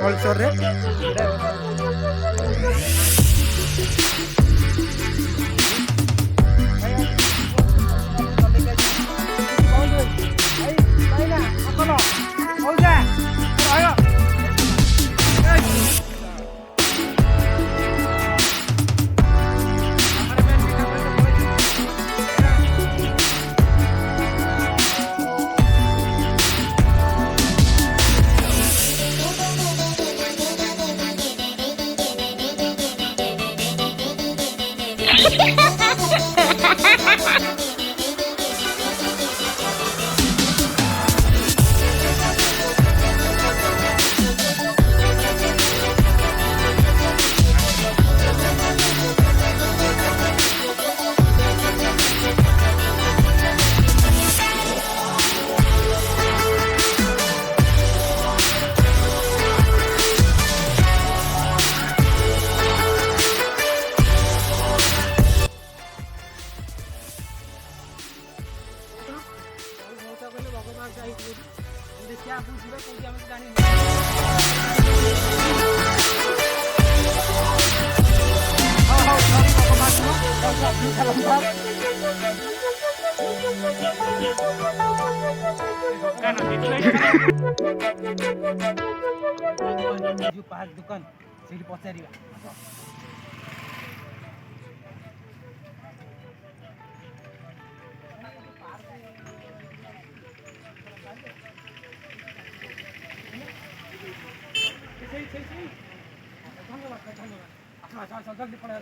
culture रे दुकान से पचार जल्दी पड़ा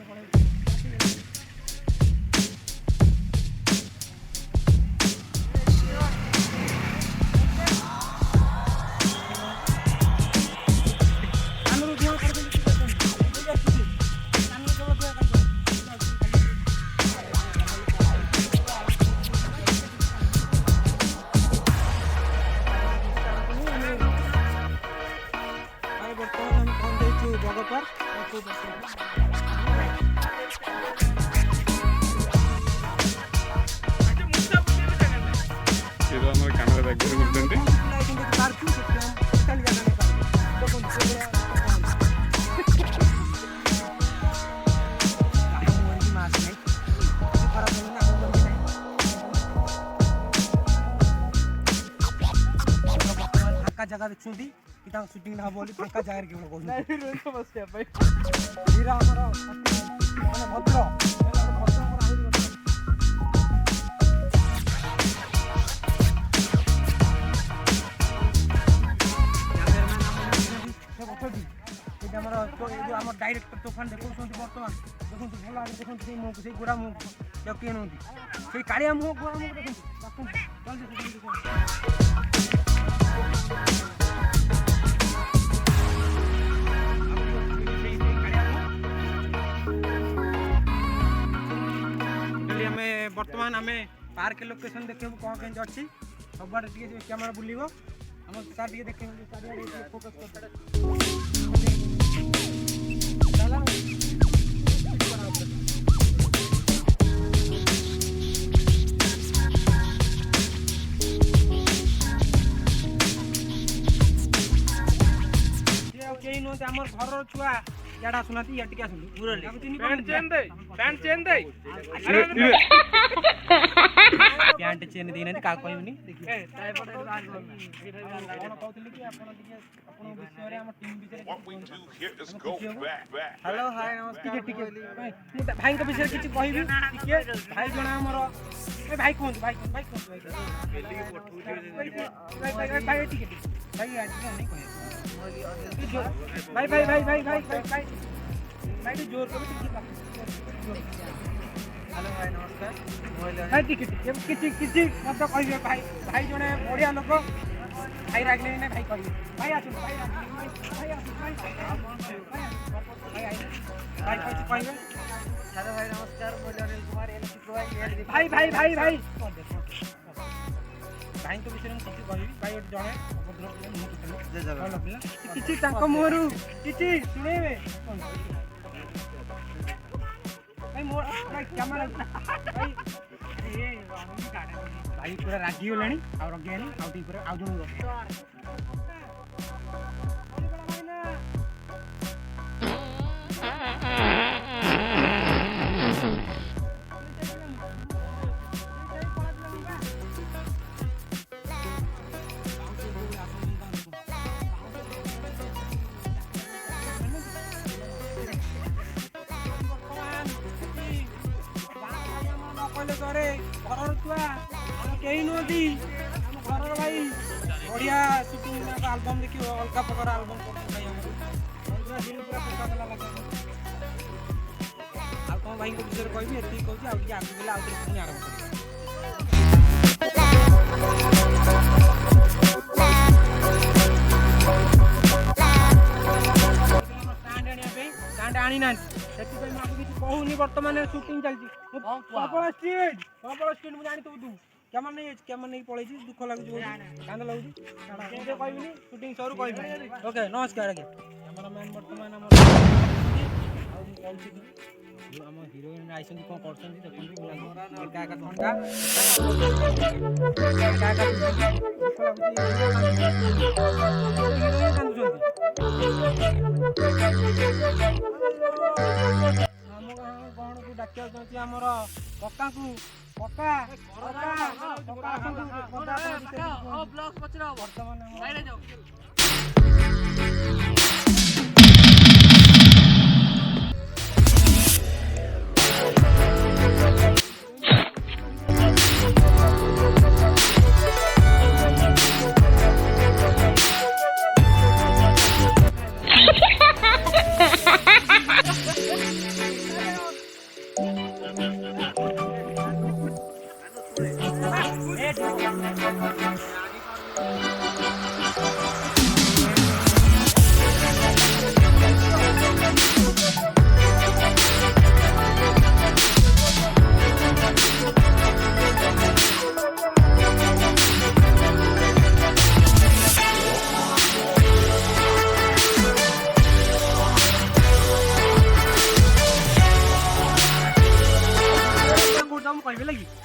जगह देखुंती कि तां शूटिंग ना बोली फांका जागर के बोल नहीं रोज समस्या भाई हीरा हमरा माने भद्र हमर डायरेक्टर तूफान देखौछंती वर्तमान देखंतु भला देखंतु से मो से गोरा मो जके नोंती से कालिया मो गोरा मो देखंतु बर्तमान आम पार्क लोकेशन देखू कौन कहीं अच्छी सब आड़े कैमेरा बुलव आम सार देखे फोकस कई नुहत आम घर छुआ याडा आसुना या टिके आसुन पैंट चेन दे पैंट चेन देना का कहबनी देखिए हेलो हाय नमस्कार टिके भाई के विषय किछ कहबी टिके भाई जणा हमर ए भाई कोन भाई भाई टिके भाई आज नहीं कहे भाई भाई भाई भाई भाई भाई भाई जोर करो हेलो भाई नमस्कार भाई टिके किछि किछि शब्द कहिबे भाई भाई जने बढ़िया लोक भाई रागले ने भाई कहिबे भाई आसु भाई आसु भाई किछि कहिबे हेलो भाई नमस्कार मोर अनिल कुमार एलसी भाई भाई भाई भाई भाई तो विषय में किछि कहिबी भाई जने किछि तांको मोरू किछि सुनेबे भाई मोर भाई कैमरा भाई ए भाई पूरा रागी होलानी आ रगेनी आ टी पूरा आ जणो कहीं नुहति घर भाई बढ़िया शूटिंग आलबम देखिए अलगा प्रकार आलबम कौन भाई विषय कह कहूँ आगे गले आगे आरम्भ स्टांड आनी ना कहूनी बर्तमान शूटिंग चलती प्रबल स्पीड मुझे जानी तू कैमरा नहीं पड़े दुख लगुच कांद लगुच कहबी शूटिंग सरू कह ओके नमस्कार आगे कैमरामैन बर्तमान आम हिरोइन आईस कौन कर डाकिया आमर कका को कका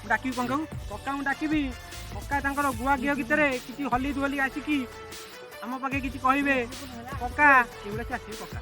डाकी कंका कका डाकबी कका गुआ घी गीत किसी हली दुहली आसिकी आम पाखे किसी कहे कका ये से आसवे कका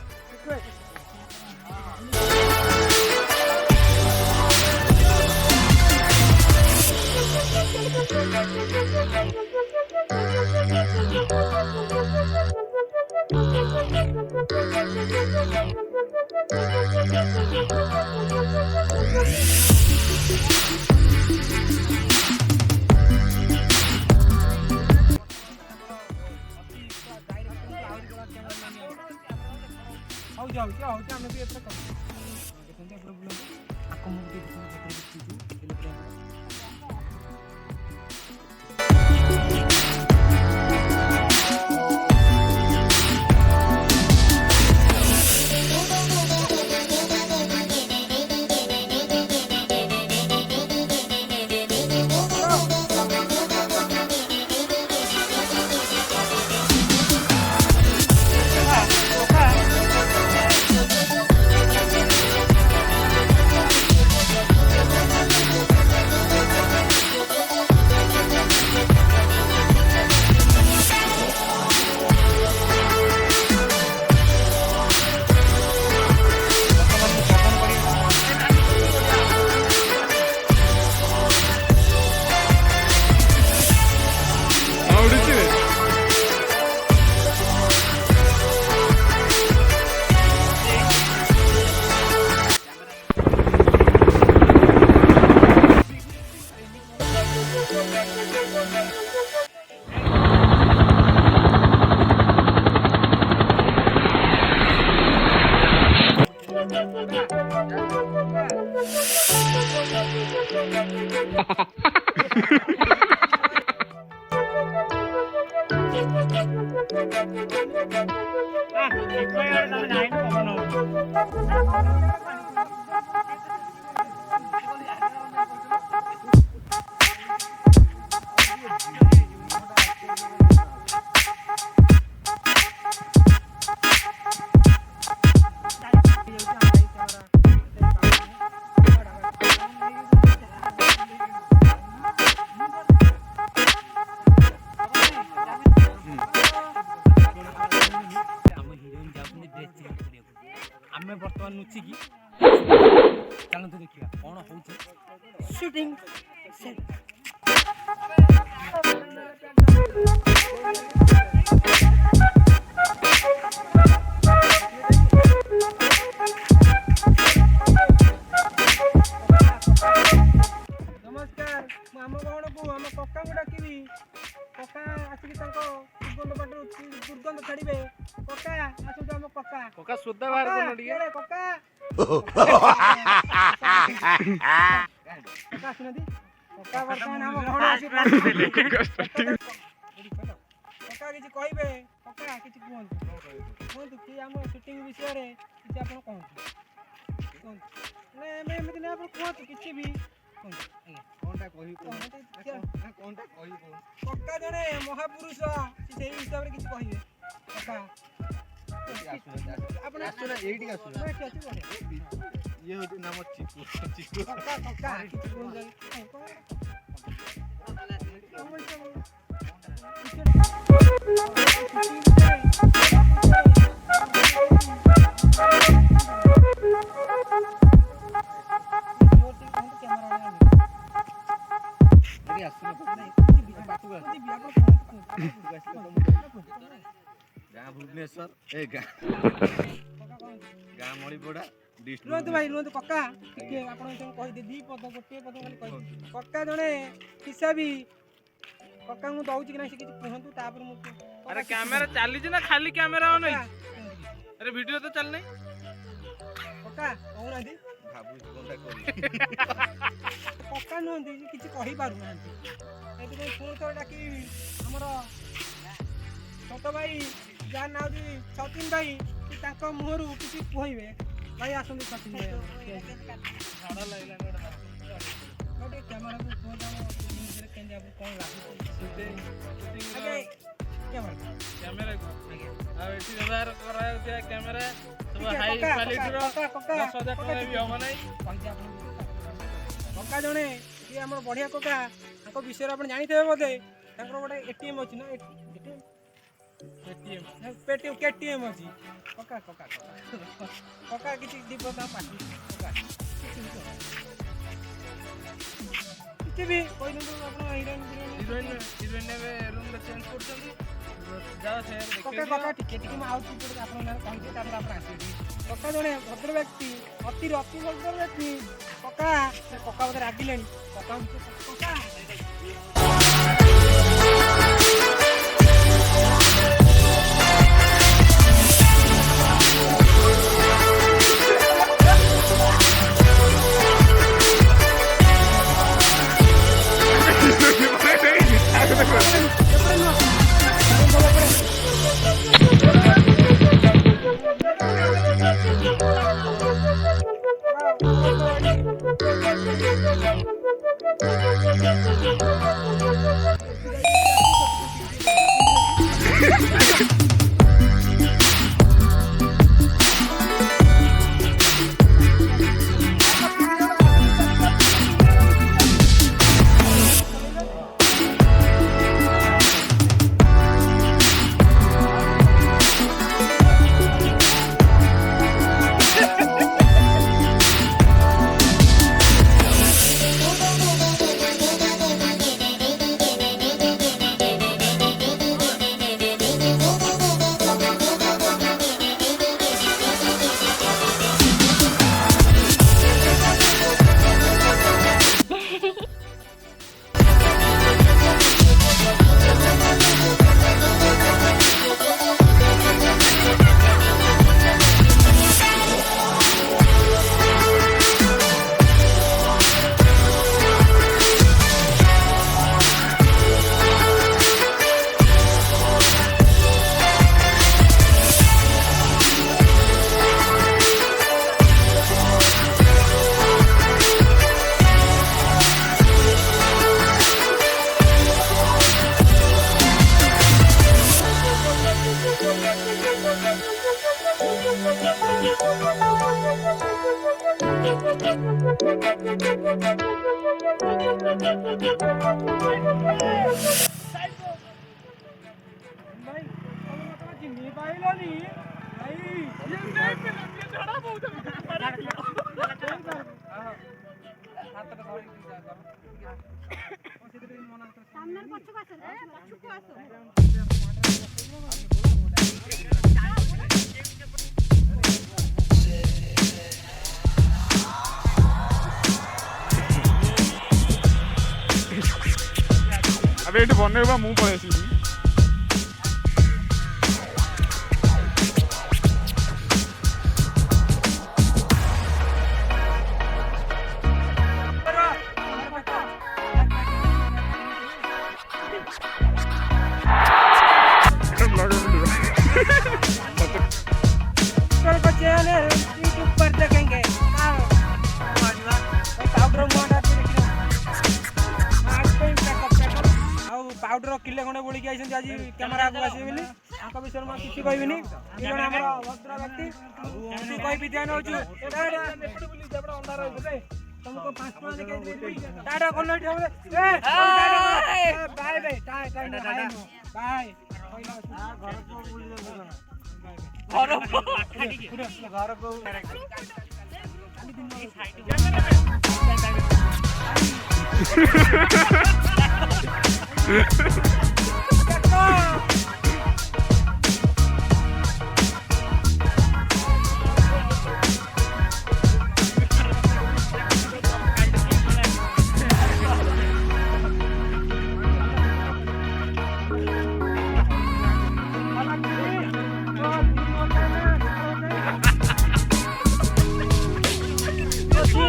आम भी देखते आकम आमे वर्तमान नुचिकी चलते देखिए कौन हो शूटिंग नमस्कार आम कौन को आम कका को डाकबी कका आसिक दुर्गंध पाटू दुर्गंध छाड़े कका आसतु आम कका कका सुद्धा बाहर करनो टिके कका कका सुनदी कका वर्तमान आम कौन आसी कका किछि कहबे कका किछि कहंतु कि आम शूटिंग विषय रे किछि आपण कहंतु ने मैं एमति ने आपण कहंतु किछि भी कोनटा कहि कोनटा कहि कक्का जने महापुरुष से हिसाब रे किछि कहिबे कक्का आपण आसुना एठी आसुना मैं एठी आसी ये होती नाम चिकू चिकू कक्का कक्का किछि कोन जाई भुवनेश्वर ए गाँ मणिपड़ा रुहतु भाई रुहतु कक्का टिके आपण कहि दे दी पद गोटे पद खाली कहि कक्का जने हिसाबी कक्का मु दउची कि नै से किछि कहंतु तापर मु अरे कैमरा चाली जे ना खाली कैमरा हो नै अरे वीडियो तो चल नै कक्का कहू ना दी भाबु कोनटा करी कक्का न दी किछि कहि पारु ना एते कोइ फोन तो डाकी हमर छोट भाई जा नाउ दी सचिन भाई कि ताको मुहरु किछि कहइबे भाई आसंदी सचिन भाई झाड़ा लागला ओटे कैमरा को फोन दाओ रे केंजे आप कोन लागु अगे कैमरा को आ एठी व्यवहार करा जे कैमरा सब हाई क्वालिटी रो 10000 टका भी हो नै कक्का जने ये हमर बढ़िया कक्का ताको विषय आपण जानिथबे बोधे ताकर गोटे एटीएम अछि ना एटीएम पेटीएम केटीएम अछि कक्का कक्का कक्का किछि दीपता पाटी कक्का किछि भी कोइ न आपण हीरोइन ने रूम में चेंज करछन जा से कक्का कक्का टिके टिके म आउट पुट आपण ना कहके तापर आपण आसी कक्का जने भद्र व्यक्ति अति भद्र व्यक्ति कक्का कक्का बदे रागिलेनी कक्का कक्का भाई तमे मतलब चिन्नी पाइलोनी भाई ये नहीं मिलन ये झड़ा बहुत बड़ा हाथ तो सॉरी सामने पछुक आसो रे पछुक आसो अबे एठी बनेबा मु पळे आसी चैनल यूट्यूब पर देखेंगे पाउडर पाउडर किले खंडे बोलिक आई आज कैमेरा को आसबे विषय में किसी कहबिनी जन आम भद्र व्यक्ति कही विद्या नौ तुमको 5 टका देखे टाटा कोन बाय बाय बाय घर को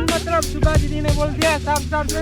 मतलब सुबह दीदी ने बोल दिया साफ साफ से